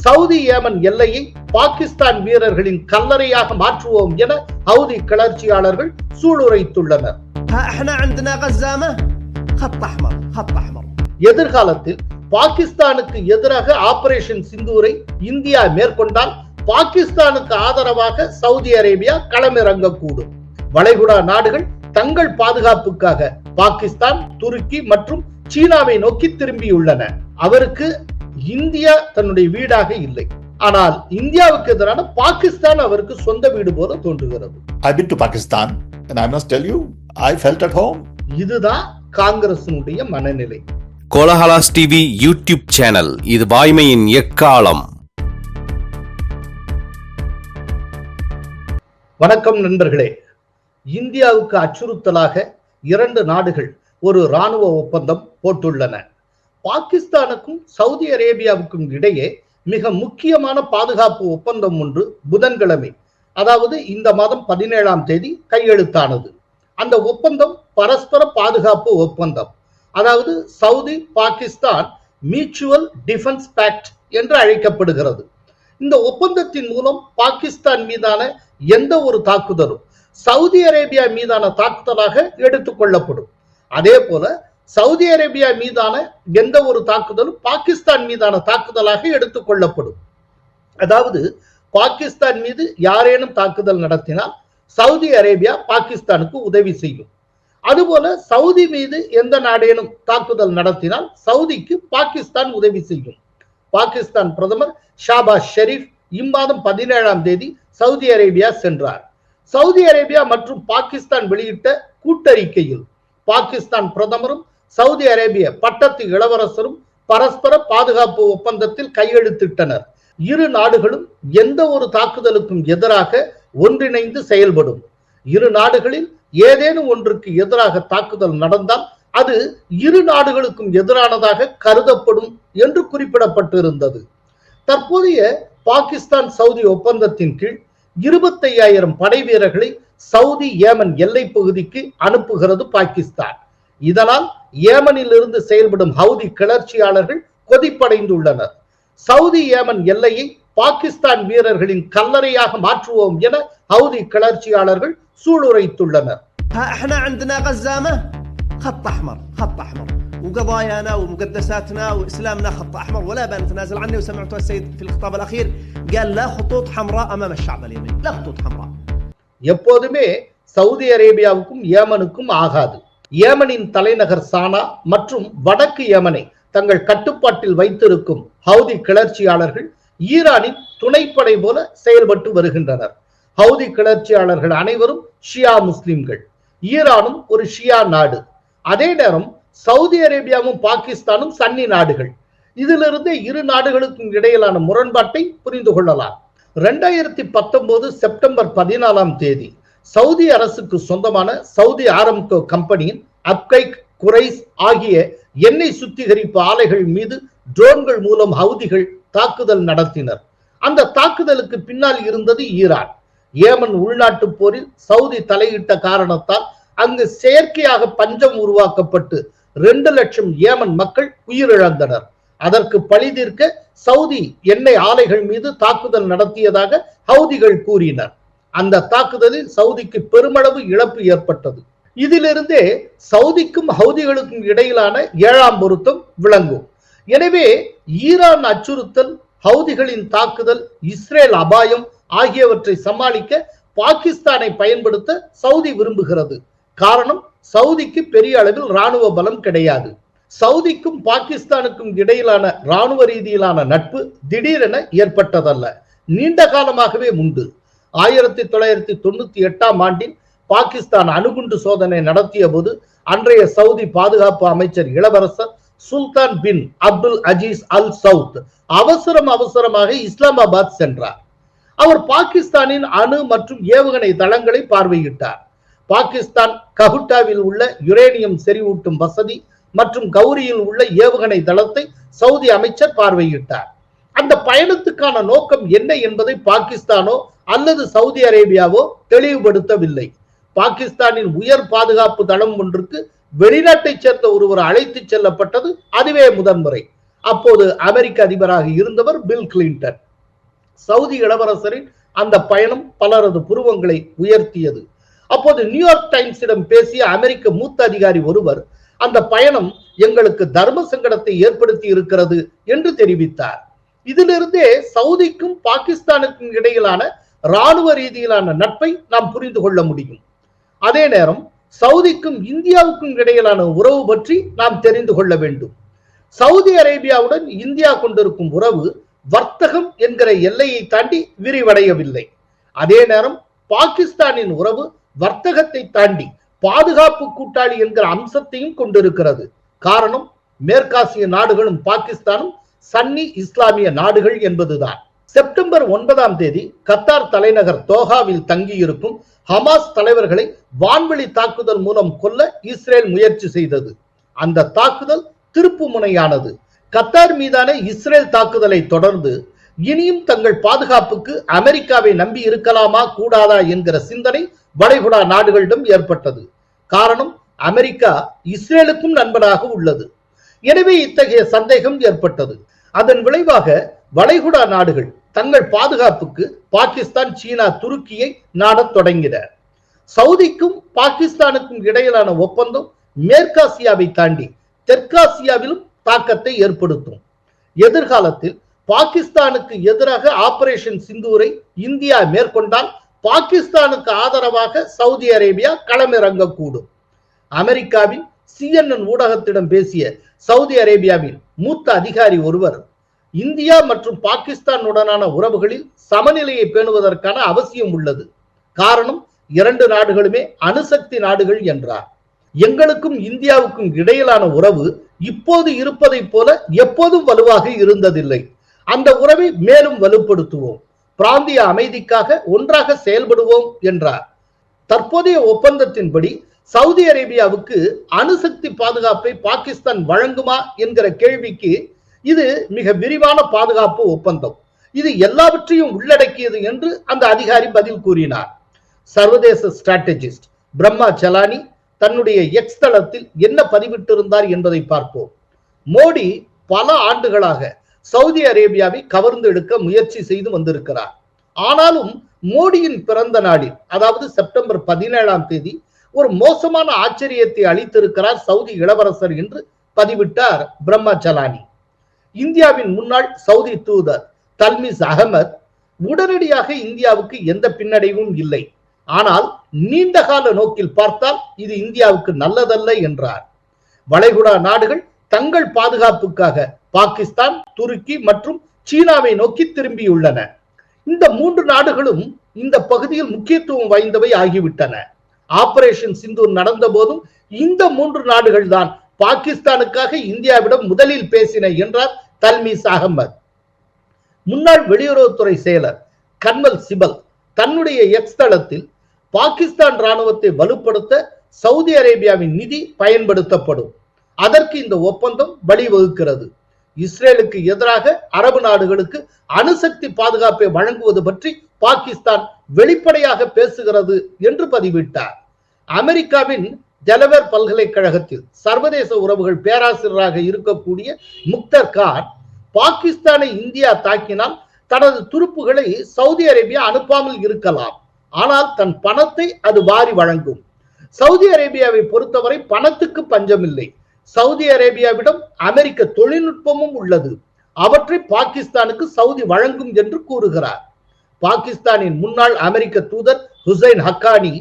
Saudi Yemen எல்லையை பாகிஸ்தான் வீரர்களின் கல்லறையாக மாற்றுவோம் என ஹவுதி கிளர்ச்சியாளர்கள் சூளுரைத்துள்ளனர். எதிர்காலத்தில் பாகிஸ்தானுக்கு எதிராக ஆபரேஷன் சிந்தூரை இந்தியா மேற்கொண்டால் பாகிஸ்தானுக்கு ஆதரவாக சவுதி அரேபியா களமிறங்கக்கூடும். வளைகுடா நாடுகள் தங்கள் பாதுகாப்புக்காக பாகிஸ்தான், துருக்கி மற்றும் சீனாவை நோக்கி திரும்பியுள்ளன. அவருக்கு இந்தியா தன்னுடைய வீடாக இல்லை. ஆனால் இந்தியாவுக்கு எதிரான பாகிஸ்தான் அவருக்கு சொந்த வீடு போல தோன்றுகிறது. I've been to Pakistan and I must tell you I felt at home. இதுதான் காங்கிரசினுடைய மனநிலை. கோலஹலாஸ் டிவி யூடியூப் சேனல், இது வாய்மையின் எக்காலம். வணக்கம் நண்பர்களே. இந்தியாவுக்கு அச்சுறுத்தலாக 2 நாடுகள் ஒரு ராணுவ ஒப்பந்தம் போட்டுள்ளன. பாகிஸ்தானுக்கும் சவுதி அரேபியாவுக்கும் இடையே மிக முக்கியமான பாதுகாப்பு ஒப்பந்தம் ஒன்று புதன்கிழமை, அதாவது இந்த மாதம் 17ஆம் தேதி கையெழுத்தானது. அந்த ஒப்பந்தம் பரஸ்பர பாதுகாப்பு ஒப்பந்தம், அதாவது Saudi Pakistan mutual defence pact என்று அழைக்கப்படுகிறது. இந்த ஒப்பந்தத்தின் மூலம் பாகிஸ்தான் மீதான எந்த ஒரு தாக்குதலும் சவுதி அரேபியா மீதான தாக்குதலாக எடுத்துக் கொள்ளப்படும். அதே போல சவுதி அரேபியா மீதான எந்த ஒரு தாக்குதலும் பாகிஸ்தான் மீதான தாக்குதலாக எடுத்துக் கொள்ளப்படும். அதாவது பாகிஸ்தான் மீது யாரேனும் தாக்குதல் நடத்தினால் சவுதி அரேபியா பாகிஸ்தானுக்கு உதவி செய்யும். அதுபோல சவுதி மீது எந்த நாடேனும் தாக்குதல் நடத்தினால் சவுதிக்கு பாகிஸ்தான் உதவி செய்யும். பாகிஸ்தான் பிரதமர் ஷாபாஸ் ஷெரீப் இம்மாதம் 17ஆம் தேதி சவுதி அரேபியா சென்றார். சவுதி அரேபியா மற்றும் பாகிஸ்தான் வெளியிட்ட கூட்டறிக்கையில் பாகிஸ்தான் பிரதமரும் சவுதி அரேபிய பட்டத்து இளவரசரும் பரஸ்பர பாதுகாப்பு ஒப்பந்தத்தில் கையெழுத்திட்டனர். இரு நாடுகளும் எந்த ஒரு தாக்குதலுக்கும் எதிராக ஒன்றிணைந்து செயல்படும். இரு நாடுகளில் ஏதேனும் ஒன்றுக்கு எதிராக தாக்குதல் நடந்தால் அது இரு நாடுகளுக்கும் எதிரானதாக கருதப்படும் என்று குறிப்பிடப்பட்டிருந்தது. தற்போதைய பாகிஸ்தான் சவுதி ஒப்பந்தத்தின் கீழ் 25,000 படை வீரர்களை சவுதி ஏமன் எல்லை பகுதிக்கு அனுப்புகிறது பாகிஸ்தான். இதனால் ஏமனில் இருந்து செயல்படும் ஹவுதி கிளர்ச்சியாளர்கள் கொதிப்படைந்துள்ளனர். சவுதி ஏமன் எல்லையை பாகிஸ்தான் வீரர்களின் கல்லறையாக மாற்றுவோம் என ஹவுதி கிளர்ச்சியாளர்கள் சூளுரைத்துள்ளனர். وقضايانا ومقدساتنا واسلامنا خط احمر ولا بنتنازل عنه. وسمعت السيد في الخطاب الاخير قال لا خطوط حمراء امام الشعب اليمني، لا خطوط حمراء. எப்போதுமே சவுதி அரேபியாவுக்கும் ஏமனுக்கும் ஆகாது. ஏமனின் தலைநகர் சானா மற்றும் வடக்கு ஏமனை தங்கள் கட்டுப்பாட்டில் வைத்திருக்கும் ஹவுதி கிளர்ச்சியாளர்கள் ஈரானின் துணைப்படை போல செயல்பட்டு வருகின்றனர். ஹவுதி கிளர்ச்சியாளர்கள் அனைவரும் ஷியா முஸ்லிம்கள். ஈரானும் ஒரு ஷியா நாடு. அதே நேரம் சவுதி அரேபியாவும் பாகிஸ்தானும் சன்னி நாடுகள். இதிலிருந்து இரு நாடுகளுக்கும் இடையிலான முரண்பாட்டை புரிந்து கொள்ளலாம். 2019 செப்டம்பர் 14ஆம் தேதி சவுதி அரசுக்கு சொந்தமான சவுதி ஆரம்கோ கம்பெனியின் அப்கைக், குரைஸ் ஆகிய எண்ணெய் சுத்திகரிப்பு ஆலைகள் மீது ட்ரோன்கள் மூலம் ஹவுதிகள் தாக்குதல் நடத்தினர். அந்த தாக்குதலுக்கு பின்னால் இருந்தது ஈரான். ஏமன் உள்நாட்டு போரில் சவுதி தலையிட்ட காரணத்தால் அங்கு செயற்கையாக பஞ்சம் உருவாக்கப்பட்டு 2 லட்சம் ஏமன் மக்கள் உயிரிழந்தனர். அதற்கு பழி தீர்க்க சவுதி எண்ணெய் ஆலைகள் மீது தாக்குதல் நடத்தியதாக ஹவுதிகள் கூறினர். அந்த தாக்குதலில் சவுதிக்கு பெருமளவு இழப்பு ஏற்பட்டது. இதிலிருந்தே சவுதிக்கும் ஹவுதிகளுக்கும் இடையிலான 7ஆம் பொருத்தம் விளங்கும். எனவே ஈரான் அச்சுறுத்தல், ஹவுதிகளின் தாக்குதல், இஸ்ரேல் அபாயம் ஆகியவற்றை சமாளிக்க பாகிஸ்தானை பயன்படுத்த சவுதி விரும்புகிறது. காரணம், சவுதிக்கு பெரிய அளவில் ராணுவ பலம் கிடையாது. சவுதிக்கும் பாகிஸ்தானுக்கும் இடையிலான ராணுவ ரீதியிலான நட்பு திடீரென ஏற்பட்டதல்ல, நீண்ட காலமாகவே உண்டு. 1998ஆம் ஆண்டில் பாகிஸ்தான் அணுகுண்டு சோதனை நடத்திய போது அன்றைய சவுதி பாதுகாப்பு அமைச்சர் இளவரசர் சுல்தான் பின் அப்துல் அஜீஸ் அல் சவுத் அவசரமாக இஸ்லாமாபாத் சென்றார். அவர் பாகிஸ்தானின் அணு மற்றும் ஏவுகணை தளங்களை பார்வையிட்டார். பாகிஸ்தான் ககுட்டாவில் உள்ள யுரேனியம் செறிவூட்டும் வசதி மற்றும் கௌரியில் உள்ள ஏவுகணை தளத்தை சவுதி அமைச்சர் பார்வையிட்டார். அந்த பயணத்துக்கான நோக்கம் என்ன என்பதை பாகிஸ்தானோ அல்லது சவுதி அரேபியாவோ தெளிவுபடுத்தவில்லை. பாகிஸ்தானின் உயர் பாதுகாப்பு தளம் ஒன்றுக்கு வெளிநாட்டை சேர்ந்த ஒருவர் அழைத்து செல்லப்பட்டது அதுவே முதன்முறை. அப்போது அமெரிக்க அதிபராக இருந்தவர் பில் கிளின்டன். சவுதி இளவரசரின் அந்த பயணம் பலரது புருவங்களை உயர்த்தியது. அப்போது நியூயார்க் டைம்ஸிடம் பேசிய அமெரிக்க மூத்த அதிகாரி ஒருவர் அந்த பயணம் எங்களுக்கு தர்ம சங்கடத்தை ஏற்படுத்தி இருக்கிறது என்று தெரிவித்தார். இதிலிருந்தே சவுதிக்கும் பாகிஸ்தானுக்கும் இடையிலான இராணுவ ரீதியிலான நட்பை நாம் புரிந்து கொள்ள முடியும். அதே நேரம் சவுதிக்கும் இந்தியாவுக்கும் இடையிலான உறவு பற்றி நாம் தெரிந்து கொள்ள வேண்டும். சவுதி அரேபியாவுடன் இந்தியா கொண்டிருக்கும் உறவு வர்த்தகம் என்கிற எல்லையை தாண்டி விரிவடையவில்லை. அதே நேரம் பாகிஸ்தானின் உறவு வர்த்தகத்தை தாண்டி பாதுகாப்பு கூட்டாளி என்கிற அம்சத்தையும் கொண்டிருக்கிறது. காரணம், மேற்காசிய நாடுகளும் பாகிஸ்தானும் சன்னி இஸ்லாமிய நாடுகள் என்பதுதான். செப்டம்பர் 9 கத்தார் தலைநகர் தோஹாவில் தங்கியிருக்கும் ஹமாஸ் தலைவர்களை வான்வெளி தாக்குதல் மூலம் கொல்ல இஸ்ரேல் முயற்சி செய்தது. அந்த தாக்குதல் திருப்பு முனையானது. கத்தார் மீதான இஸ்ரேல் தாக்குதலை தொடர்ந்து இனியும் தங்கள் பாதுகாப்புக்கு அமெரிக்காவை நம்பி இருக்கலாமா கூடாதா என்கிற சிந்தனை வளைகுடா நாடுகளிடம் ஏற்பட்டது. காரணம், அமெரிக்கா இஸ்ரேலுக்கும் நண்பனாக உள்ளது. எனவே இத்தகைய சந்தேகம் ஏற்பட்டது. அதன் விளைவாக வளைகுடா நாடுகள் தங்கள் பாதுகாப்புக்கு பாகிஸ்தான், சீனா, துருக்கியை நாடத் தொடங்கின. சவுதிக்கும் பாகிஸ்தானுக்கும் இடையிலான ஒப்பந்தம் மேற்காசியாவை தாண்டி தெற்காசியாவிலும் தாக்கத்தை ஏற்படுத்தும். எதிர்காலத்தில் பாகிஸ்தானுக்கு எதிராக ஆபரேஷன் சிந்தூரை இந்தியா மேற்கொண்டால் பாகிஸ்தானுக்கு ஆதரவாக சவுதி அரேபியா களமிறங்கக்கூடும். அமெரிக்காவின் CNN ஊடகத்திடம் பேசிய சவுதி அரேபியாவின் மூத்த அதிகாரி ஒருவர் இந்தியா மற்றும் பாகிஸ்தானுடனான உறவுகளில் சமநிலையை பேணுவதற்கான அவசியம் உள்ளது. காரணம், இரண்டு நாடுகளுமே அணுசக்தி நாடுகள் என்றார். எங்களுக்கும் இந்தியாவுக்கும் இடையிலான உறவு இப்போது இருப்பதை போல எப்போதும் வலுவாக இருந்ததில்லை. அந்த உறவை மேலும் வலுப்படுத்துவோம், பிராந்திய அமைதிக்காக ஒன்றாக செயல்படுவோம் என்றார். தற்போதைய ஒப்பந்தத்தின்படி சவுதி அரேபியாவுக்கு அணுசக்தி பாதுகாப்பை பாகிஸ்தான் வழங்குமா என்கிற கேள்விக்கு இது மிக விரிவான பாதுகாப்பு ஒப்பந்தம், இது எல்லாவற்றையும் உள்ளடக்கியது என்று அந்த அதிகாரி பதில் கூறினார். சர்வதேச ஸ்ட்ராட்டஜிஸ்ட் பிரம்மா சலானி தன்னுடைய எக்ஸ் தளத்தில் என்ன பதிவிட்டிருந்தார் என்பதை பார்ப்போம். மோடி பல ஆண்டுகளாக சவுதி அரேபியாவை கவர்ந்து எடுக்க முயற்சி செய்து வந்திருக்கிறார். ஆனாலும் மோடியின் பிறந்த நாளில், அதாவது செப்டம்பர் 17 ஒரு மோசமான ஆச்சரியத்தை அளித்திருக்கிறார் சவுதி இளவரசர் என்று பதிவிட்டார் பிரம்மா சலானி. இந்தியாவின் முன்னாள் சவுதி தூதர் தல்மிஸ் அகமது உடனடியாக இந்தியாவுக்கு எந்த பின்னடைவும் இல்லை, ஆனால் நீண்டகால நோக்கில் பார்த்தால் இது இந்தியாவுக்கு நல்லதல்ல என்றார். வளைகுடா நாடுகள் தங்கள் பாதுகாப்புக்காக பாகிஸ்தான், துருக்கி மற்றும் சீனாவை நோக்கி திரும்பியுள்ளன. இந்த மூன்று நாடுகளும் இந்த பகுதியில் முக்கியத்துவம் வாய்ந்தவை ஆகிவிட்டன. ஆபரேஷன் சிந்தூர் நடந்த போதும் இந்த மூன்று நாடுகள் தான் பாகிஸ்தானுக்காக இந்தியாவிடம் முதலில் பேசின என்றார் தல்மிஸ் அகமது. முன்னாள் வெளியுறவுத்துறை செயலர் கன்வல் சிபல் தன்னுடைய எக்ஸ் தளத்தில் பாகிஸ்தான் ராணுவத்தை வலுப்படுத்த சவுதி அரேபியாவின் நிதி பயன்படுத்தப்படும், அதற்கு இந்த ஒப்பந்தம் வழிவகுக்கிறது, இஸ்ரேலுக்கு எதிராக அரபு நாடுகளுக்கு அணுசக்தி பாதுகாப்பை வழங்குவது பற்றி பாகிஸ்தான் வெளிப்படையாக பேசுகிறது என்று பதிவிட்டார். அமெரிக்காவின் டெலவேர் பல்கலைக்கழகத்தில் சர்வதேச உறவுகள் பேராசிரியராக இருக்கக்கூடிய முக்தர் கான், பாகிஸ்தானை இந்தியா தாக்கினால் தனது துருப்புகளை சவுதி அரேபியா அனுப்பாமல் இருக்கலாம், ஆனால் தன் பணத்தை அது வாரி வழங்கும். சவுதி அரேபியாவை பொறுத்தவரை பணத்துக்கு பஞ்சமில்லை. சவுதி அரேபியாவிடம் அமெரிக்க தொழில்நுட்பமும் உள்ளது, அவற்றை பாகிஸ்தானுக்கு சவுதி வழங்கும் என்று கூறுகிறார். பாகிஸ்தானின் முன்னாள் அமெரிக்க தூதர் ஹுசைன் ஹக்கானி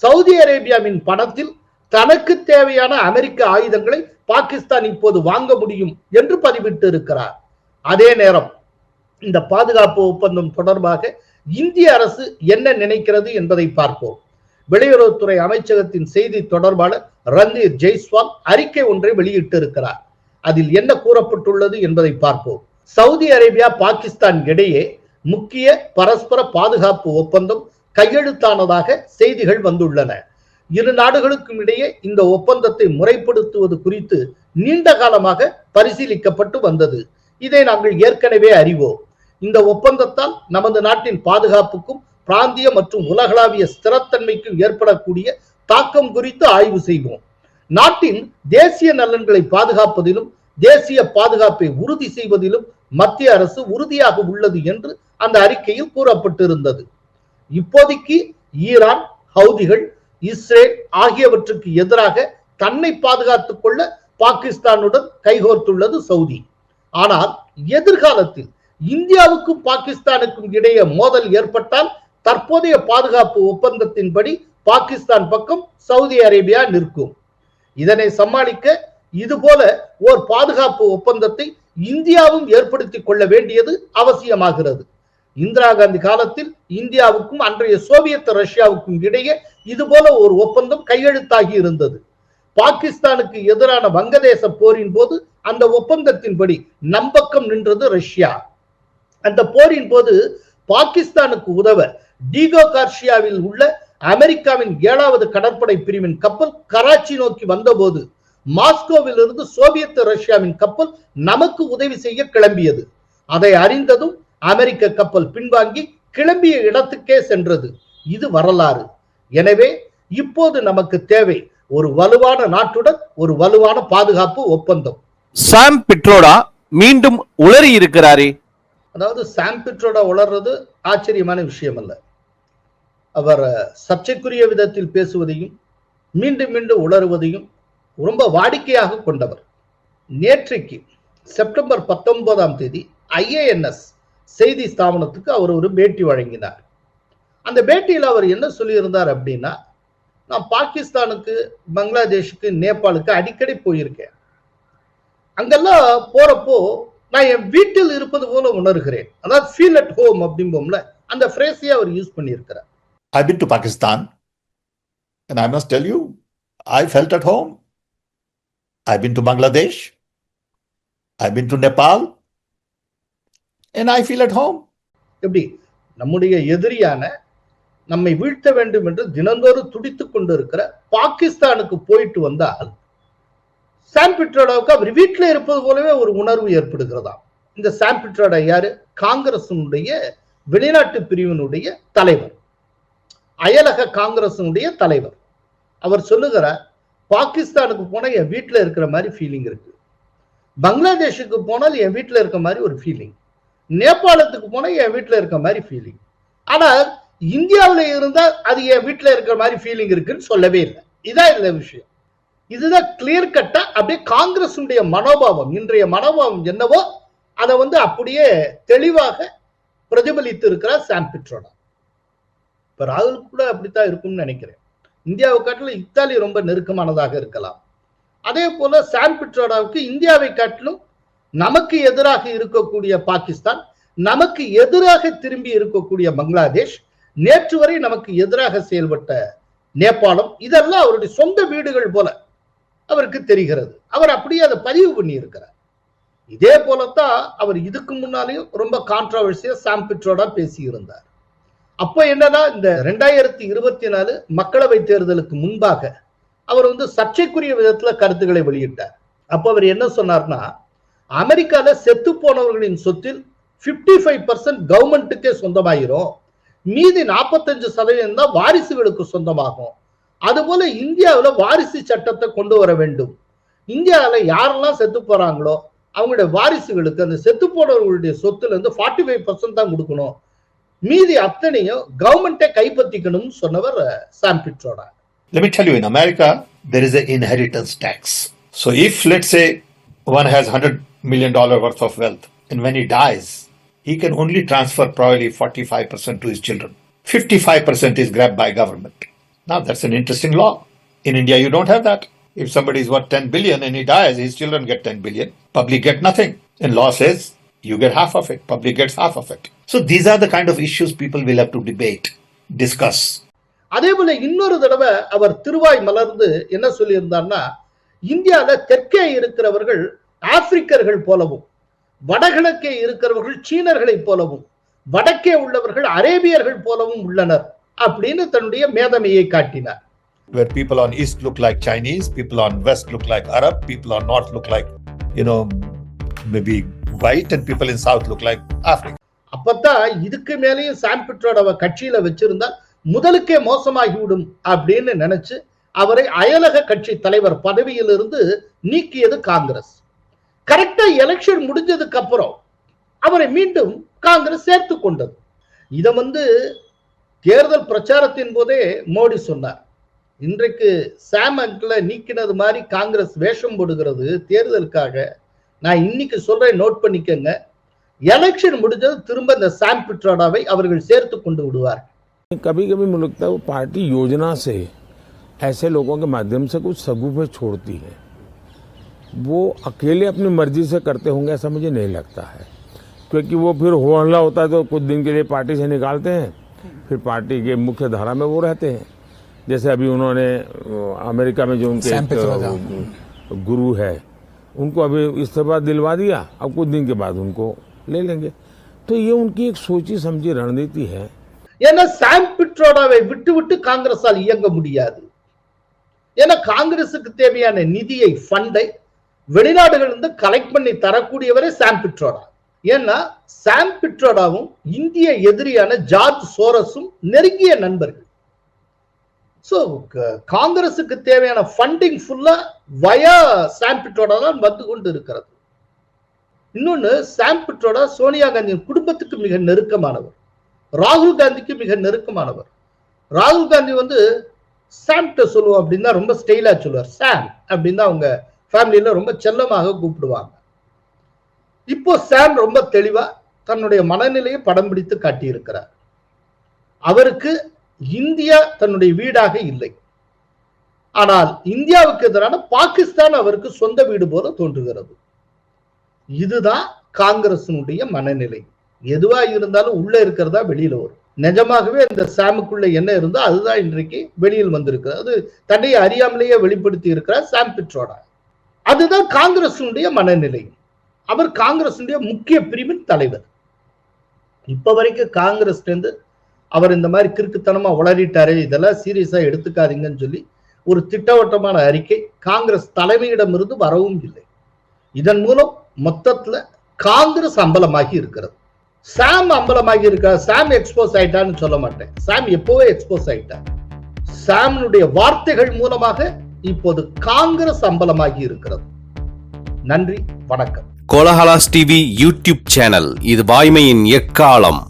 சவுதி அரேபியாவின் பணத்தில் தனக்கு தேவையான அமெரிக்க ஆயுதங்களை பாகிஸ்தான் இப்போது வாங்க முடியும் என்று பதிவிட்டு இருக்கிறார். அதே நேரம் இந்த பாதுகாப்பு ஒப்பந்தம் தொடர்பாக இந்திய அரசு என்ன நினைக்கிறது என்பதை பார்ப்போம். வெளியுறவுத்துறை அமைச்சகத்தின் செய்தி தொடர்பாளர் ரந்தீர் ஜெய்ஸ்வால் அறிக்கை ஒன்றை வெளியிட்டு இருக்கிறார். அதில் என்ன கூறப்பட்டுள்ளது என்பதை பார்ப்போம். சவுதி அரேபியா பாகிஸ்தான் இடையே முக்கிய பரஸ்பர பாதுகாப்பு ஒப்பந்தம் கையெழுத்தானதாக செய்திகள் வந்துள்ளன. இரு நாடுகளுக்கும் இடையே இந்த ஒப்பந்தத்தை முறைப்படுத்துவது குறித்து நீண்ட காலமாக பரிசீலிக்கப்பட்டு வந்தது. இதை நாங்கள் ஏற்கனவே அறிவோம். இந்த ஒப்பந்தத்தால் நமது நாட்டின் பாதுகாப்புக்கும் பிராந்திய மற்றும் உலகளாவிய ஸ்திரத்தன்மைக்கும் ஏற்படக்கூடிய தாக்கம் குறித்து ஆய்வு செய்வோம். நாட்டின் தேசிய நலன்களை பாதுகாப்பதிலும் தேசிய பாதுகாப்பை உறுதி செய்வதிலும் மத்திய அரசு உறுதியாக உள்ளது என்று அந்த அறிக்கையில் கூறப்பட்டிருந்தது. இப்போதைக்கு ஈரான், ஹவுதிகள், இஸ்ரேல் ஆகியவற்றுக்கு எதிராக தன்னை பாதுகாத்துக் கொள்ள பாகிஸ்தானுடன் கைகோர்த்துள்ளது சவுதி. ஆனால் எதிர்காலத்தில் இந்தியாவுக்கும் பாகிஸ்தானுக்கும் இடையே மோதல் ஏற்பட்டால் தற்போதைய பாதுகாப்பு ஒப்பந்தத்தின்படி பாகிஸ்தான் பக்கம் சவுதி அரேபியா நிற்கும். இதனை சமாளிக்க இதுபோல ஓர் பாதுகாப்பு ஒப்பந்தத்தை இந்தியாவும் ஏற்படுத்திக் கொள்ள வேண்டியது அவசியமாகிறது. இந்திரா காந்தி காலத்தில் இந்தியாவுக்கும் அன்றைய சோவியத் ரஷ்யாவுக்கும் இடையே இதுபோல ஒரு ஒப்பந்தம் கையெழுத்தாகி இருந்தது. பாகிஸ்தானுக்கு எதிரான வங்கதேச போரின் போது அந்த ஒப்பந்தத்தின்படி நம்பக்கம் நின்றது ரஷ்யா. அந்த போரின் போது பாகிஸ்தானுக்கு உதவ டீகோ கார்ஷியாவில் உள்ள அமெரிக்காவின் 7வது கடற்படை பிரிவின் கப்பல் கராச்சி நோக்கி வந்தபோது மாஸ்கோவில் இருந்து சோவியத் ரஷ்யாவின் கப்பல் நமக்கு உதவி செய்ய கிளம்பியது. அதை அறிந்ததும் அமெரிக்க கப்பல் பின்வாங்கி கிளம்பிய இடத்துக்கே சென்றது. இது வரலாறு. எனவே இப்போது நமக்கு தேவை ஒரு வலுவான நாட்டுடன் ஒரு வலுவான பாதுகாப்பு ஒப்பந்தம். சாம் பிட்ரோடா மீண்டும் உளறி இருக்கிறாரே. அதாவது சாம் பிட்ரோடா உளர்றது ஆச்சரியமான விஷயம் அல்ல. அவர் சர்ச்சைக்குரிய விதத்தில் பேசுவதையும் மீண்டும் மீண்டும் உளறுவதையும் ரொம்ப வாடிக்கையாக கொண்டவர். நேற்றைக்கு செப்டம்பர் 19ஆம் தேதி IANS செய்தி ஸ்தாபனத்துக்கு அவர் ஒரு பேட்டி வழங்கினார். அந்த பேட்டியில் அவர் என்ன சொல்லியிருந்தார் அப்படின்னா, நான் பாகிஸ்தானுக்கு, பங்களாதேஷுக்கு, நேபாளுக்கு அடிக்கடி போயிருக்கேன். அங்கெல்லாம் போறப்போ நான் என் வீட்டில் இருப்பது போல உணர்கிறேன். அதாவது ஃபீல் அட் ஹோம் அப்படிம்போம்ல, அந்த ஃப்ரேஸையே அவர் யூஸ் பண்ணியிருக்கிறார். I've been to Pakistan, and I must tell you, I felt at home. I've been to Bangladesh, I've been to Nepal, and I feel at home. எப்படி நம்முடைய எதிரியான நம்மை வீழ்த்த வேண்டும் என்று தினந்தோறும் துடித்துக் கொண்டிருக்கிற பாகிஸ்தானுக்கு போயிட்டு வந்தால் சாம் பிட்ரோடாவுக்கு அவர் வீட்டில் இருப்பது போலவே ஒரு உணர்வு ஏற்படுகிறதா. இந்த சாம் பிட்ரோடா யாரு? காங்கிரசினுடைய வெளிநாட்டு பிரிவினுடைய தலைவர், அயலக காங்கிரசினுடைய தலைவர். அவர் சொல்லுகிறார், பாகிஸ்தானுக்கு போனால் என் வீட்டில் இருக்கிற மாதிரி ஃபீலிங் இருக்கு, பங்களாதேஷுக்கு போனால் என் வீட்டில் இருக்க மாதிரி ஒரு ஃபீலிங், நேபாளத்துக்கு போனால் என் வீட்டில் இருக்க மாதிரி ஃபீலிங், ஆனால் இந்தியாவில் இருந்தால் அது என் வீட்டில் இருக்கிற மாதிரி ஃபீலிங் இருக்குன்னு சொல்லவே இல்லை. இதான் இல்லை விஷயம். இதுதான் கிளியர் கட்டா அப்படியே காங்கிரசுடைய மனோபாவம், இன்றைய மனோபாவம் என்னவோ அதை அப்படியே தெளிவாக பிரதிபலித்து இருக்கிறார் சாம் பிட்ரோடா. இப்ப ராகுல் கூட அப்படித்தான் இருக்கும்னு நினைக்கிறேன். இந்தியாவை காட்டிலும் இத்தாலி ரொம்ப நெருக்கமானதாக இருக்கலாம். அதே போல சாம் பிட்ரோடாவுக்கு இந்தியாவை காட்டிலும் நமக்கு எதிராக இருக்கக்கூடிய பாகிஸ்தான், நமக்கு எதிராக திரும்பி இருக்கக்கூடிய பங்களாதேஷ், நேற்று வரை நமக்கு எதிராக செயல்பட்ட நேபாளம், இதெல்லாம் அவருடைய சொந்த வீடுகள் போல அவருக்கு தெரிகிறது. அவர் அப்படியே அதை பதிவு பண்ணி இருக்கிறார். இதே போலத்தான் அவர் இதுக்கு முன்னாலேயும் ரொம்ப கான்ட்ரவர்சியா சாம் பிட்ரோடா பேசி இருந்தார். அப்ப என்னன்னா, இந்த 2024 மக்களவை தேர்தலுக்கு முன்பாக அவர் சர்ச்சைக்குரிய விதத்துல கருத்துக்களை வெளியிட்டார். அப்ப அவர் என்ன சொன்னார்னா, அமெரிக்கால செத்து போனவர்களின் சொத்தில் 55% கவர்மெண்ட்டுக்கே சொந்தமாயிரும், மீதி 45% தான் வாரிசுகளுக்கு சொந்தமாகும். அதுபோல இந்தியாவில் வாரிசு சட்டத்தை கொண்டு வர வேண்டும். இந்தியாவில் யாரெல்லாம் செத்து போறாங்களோ அவங்களுடைய வாரிசுகளுக்கு அந்த செத்து போனவர்களுடைய சொத்துல இருந்து 45% தான் கொடுக்கணும், மீதி அத்தனையும் கவர்மெண்டே கைப்பற்றிக்கணும்னு சொன்னவர் Sam Pitroda. Let me tell you, in America, there is an inheritance tax. So if, let's say, one has $100 million worth of wealth, and when he dies, he can only transfer probably 45% to his children. 55% is grabbed by government. Now, that's an interesting law. In India, you don't have that. If somebody is worth 10 billion and he dies, his children get 10 billion. Public get nothing. And law says, you get half of it. Public gets half of it. So these are the kind of issues people will have to debate, discuss. அதே போல இன்னொரு தடவை அவர் திருவாய் மலர்ந்து என்ன சொல்லியிருந்தார்னா, இந்தியாவில தெற்கே இருக்கிறவர்கள் ஆப்பிரிக்கர்கள் போலவும், வடகிழக்கே இருக்கிறவர்கள் சீனர்களை போலவும், வடக்கே உள்ளவர்கள் அரேபியர்கள் போலவும் உள்ளனர் அப்படின்னு தன்னுடைய மேதமையை காட்டினார். Where people on east look like Chinese, people on west look like Arab, people on north look like, maybe white, and people in south look like African. அப்பதான் இதுக்கு மேலேயும் சாம் பிட்ரோடாவை கட்சியில வச்சிருந்தால் முதலுக்கே மோசமாகிவிடும் அப்படின்னு நினைச்சு அவரை அயலக கட்சி தலைவர் பதவியிலிருந்து நீக்கியது காங்கிரஸ். கரெக்டா எலெக்ஷன் முடிஞ்சதுக்கு அப்புறம் அவரை மீண்டும் காங்கிரஸ் சேர்த்து கொண்டது. இதை தேர்தல் பிரச்சாரத்தின் போதே மோடி சொன்னார். இன்றைக்கு சாம் அங்கிளை நீக்கினது மாதிரி காங்கிரஸ் வேஷம் போடுகிறது தேர்தலுக்காக. நான் இன்னைக்கு சொல்றேன், நோட் பண்ணிக்கங்க. எலெக்ஷன் முடிஞ்சது திரும்ப இந்த சாம் பிட்ரோடாவை அவர்கள் சேர்த்து கொண்டு விடுவார். कभी कभी मुझे लगता है वो पार्टी योजना से ऐसे लोगों के माध्यम से कुछ सगुफे छोड़ती है. वो अकेले अपनी मर्जी से करते होंगे ऐसा मुझे नहीं लगता है, क्योंकि वो फिर हो हल्ला होता है तो कुछ दिन के लिए पार्टी से निकालते हैं, फिर पार्टी के मुख्य धारा में वो रहते हैं. जैसे अभी उन्होंने अमेरिका में जो उनके गुरु है उनको अभी इस्तीफा दिलवा दिया, अब कुछ दिन के बाद उनको ले लेंगे. तो ये उनकी एक सोची समझी रणनीति है. ஏன்னா சாம் பிட்ரோடாவை விட்டு விட்டு காங்கிரஸால் இயங்க முடியாது. ஏன்னா காங்கிரசுக்கு தேவையான நிதியை, ஃபண்டை வெளிநாடுகளிலிருந்து கலெக்ட் பண்ணி தரக்கூடியவரே சாம் பிட்ரோடா. ஏன்னா சாம் பிட்ரோடாவும் இந்திய எதிரியான ஜார்ஜ் சோரஸும் நெருங்கிய நண்பர்கள். சோ காங்கிரசுக்கு தேவையான ஃபண்டிங் ஃபுல்லா வயா சாம் பிட்ரோடா தான் வந்து கொண்டு இருக்கிறது. இன்னொன்னு, சாம் பிட்ரோடா சோனியா காந்தியின் குடும்பத்துக்கு மிக நெருக்கமானவர், ராகுல் காந்திக்கு மிக நெருக்கமானவர். ராகுல் காந்தி சாம்கிட்ட சொல்லுவோம் அப்படின்னா ரொம்ப ஸ்டைலா சொல்லுவார். சாம் அப்படின்னு அவங்க ஃபேமிலியில ரொம்ப செல்லமாக கூப்பிடுவாங்க. இப்போ சாம் ரொம்ப தெளிவா தன்னுடைய மனநிலையை படம் பிடித்து காட்டியிருக்கிறார். அவருக்கு இந்தியா தன்னுடைய வீடாக இல்லை, ஆனால் இந்தியாவுக்கு எதிரான பாகிஸ்தான் அவருக்கு சொந்த வீடு போல தோன்றுகிறது. இதுதான் காங்கிரசினுடைய மனநிலை. எதுவா இருந்தாலும் உள்ள இருக்கிறதா வெளியில வரும். நிஜமாகவே இந்த சாமுக்குள்ள என்ன இருந்தோ அதுதான் இன்றைக்கு வெளியில் வந்திருக்கிறது. அது தன்னை அறியாமலேயே வெளிப்படுத்தி இருக்கிறார் சாம் பிட்ரோடா. அதுதான் காங்கிரசினுடைய மனநிலை. அவர் காங்கிரசினுடைய முக்கிய பிரிவின் தலைவர். இப்ப வரைக்கும் காங்கிரஸ் அவர் இந்த மாதிரி கிறுக்குத்தனமா உளறிட்டாரு, இதெல்லாம் சீரியஸா எடுத்துக்காதீங்கன்னு சொல்லி ஒரு திட்டவட்டமான அறிக்கை காங்கிரஸ் தலைமையிடம் இருந்து வரவும் இல்லை. இதன் மூலம் மொத்தத்துல காங்கிரஸ் அம்பலமாகி இருக்கிறது. சாம் அம்பலமாகி இருக்க, சாம் எக்ஸ்போஸ் ஆயிட்டான்னு சொல்ல மாட்டேன். சாம் எப்போவே எக்ஸ்போஸ் ஆயிட்டார். சாமினுடைய வார்த்தைகள் மூலமாக இப்போது காங்கிரஸ் அம்பலமாகி இருக்கிறது. நன்றி, வணக்கம். கோலஹலாஸ் டிவி யூடியூப் சேனல், இது வாய்மையின் எக்காலம்.